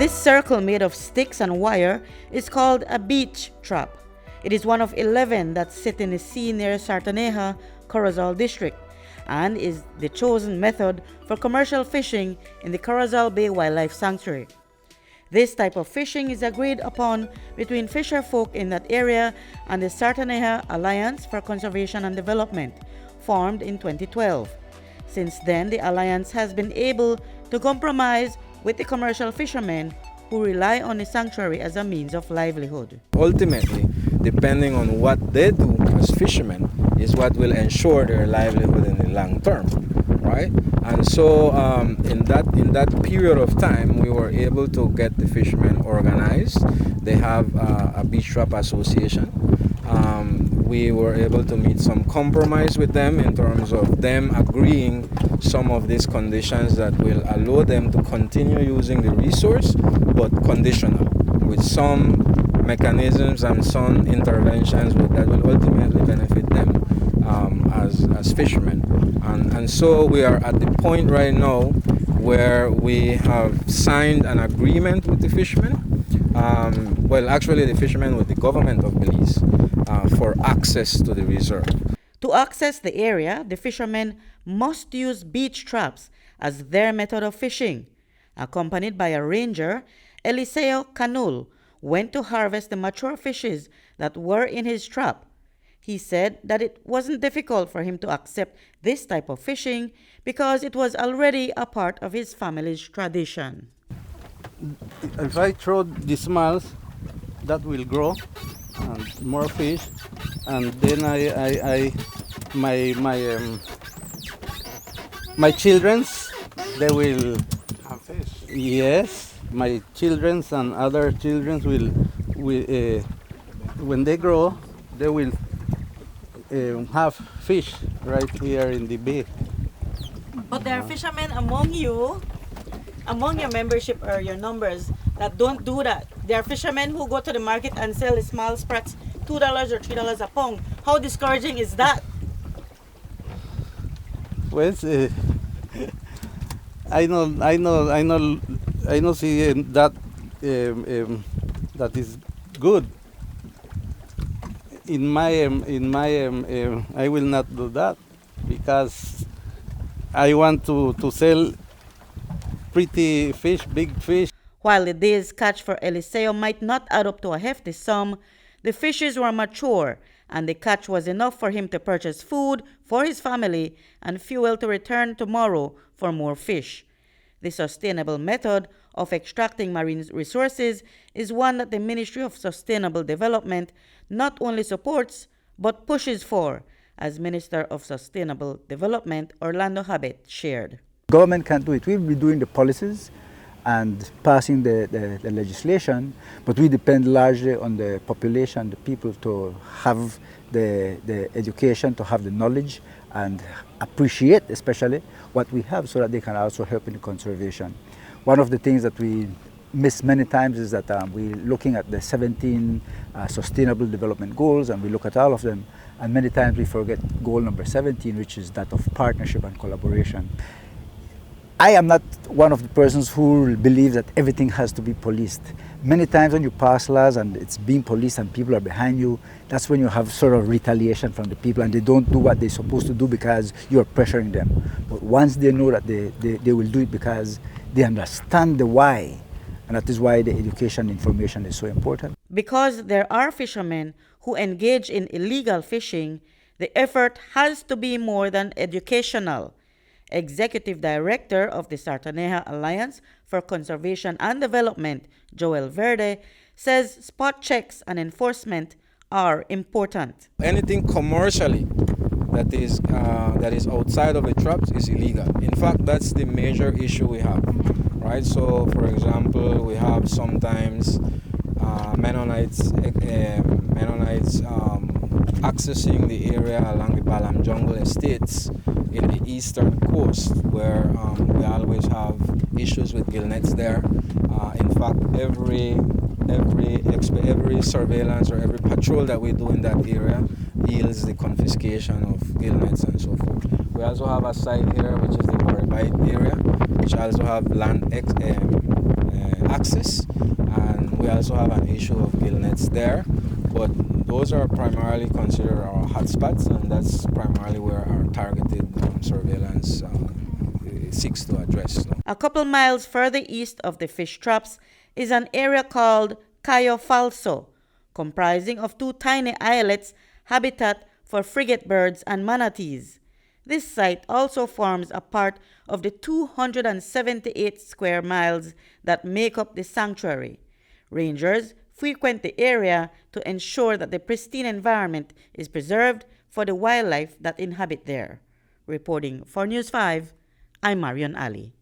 This circle made of sticks and wire is called a beach trap. It is one of 11 that sit in the sea near Sartaneja, Corozal district, and is the chosen method for commercial fishing in the Corozal Bay Wildlife Sanctuary. This type of fishing is agreed upon between fisher folk in that area and the Sartaneja Alliance for Conservation and Development, formed in 2012. Since then, the alliance has been able to compromise with the commercial fishermen who rely on the sanctuary as a means of livelihood. Ultimately, depending on what they do as fishermen is what will ensure their livelihood in the long term, right? And so in that period of time, we were able to get the fishermen organized. They have a beach trap association. We were able to meet some compromise with them in terms of them agreeing some of these conditions that will allow them to continue using the resource, but conditional, with some mechanisms and some interventions that will ultimately benefit them as fishermen. And so we are at the point right now where we have signed an agreement with the fishermen, actually the fishermen with the government of Belize, for access to the reserve. To access the area, the fishermen must use beach traps as their method of fishing. Accompanied by a ranger, Eliseo Canul went to harvest the mature fishes that were in his trap. He said that it wasn't difficult for him to accept this type of fishing because it was already a part of his family's tradition. If I throw the smalls, that will grow and more fish, and then my children's, they will have fish. Yes, my children's and other children's will when they grow, they will have fish right here in the bay. But there are fishermen among you, among your membership or your numbers, that don't do that. There are fishermen who go to the market and sell the small sprats $2 or $3 a pound. How discouraging is that? Well, I know. See that that is good. In my I will not do that because I want to sell pretty fish, big fish. While the day's catch for Eliseo might not add up to a hefty sum, the fishes were mature and the catch was enough for him to purchase food for his family and fuel to return tomorrow for more fish. The sustainable method of extracting marine resources is one that the Ministry of Sustainable Development not only supports but pushes for, as Minister of Sustainable Development Orlando Habet shared. Government can't do it. We'll be doing the policies and passing the legislation, but we depend largely on the population, the people, to have the education, to have the knowledge and appreciate especially what we have so that they can also help in the conservation. One of the things that we miss many times is that we're looking at the 17 Sustainable Development Goals, and we look at all of them, and many times we forget goal number 17, which is that of partnership and collaboration. I am not one of the persons who believe that everything has to be policed. Many times when you pass laws and it's being policed and people are behind you, that's when you have sort of retaliation from the people and they don't do what they're supposed to do because you're pressuring them. But once they know that they will do it because they understand the why, and that is why the education information is so important. Because there are fishermen who engage in illegal fishing, the effort has to be more than educational. Executive Director of the Sartaneja Alliance for Conservation and Development, Joel Verde, says spot checks and enforcement are important. Anything commercially that is outside of the traps is illegal. In fact, that's the major issue we have, right? So, for example, we have sometimes Mennonites accessing the area along the Balam Jungle Estates in the eastern coast, where we always have issues with gillnets there. In fact, every surveillance or every patrol that we do in that area yields the confiscation of gillnets and so forth. We also have a site here which is the Boribite area, which also have land access, and we also have an issue of gill nets there. But those are primarily considered our hotspots, and that's primarily where our targeted surveillance seeks to address. A couple miles further east of the fish traps is an area called Cayo Falso, comprising of 2 tiny islets, habitat for frigate birds and manatees. This site also forms a part of the 278 square miles that make up the sanctuary. Rangers frequent the area to ensure that the pristine environment is preserved for the wildlife that inhabit there. Reporting for News 5, I'm Marion Ali.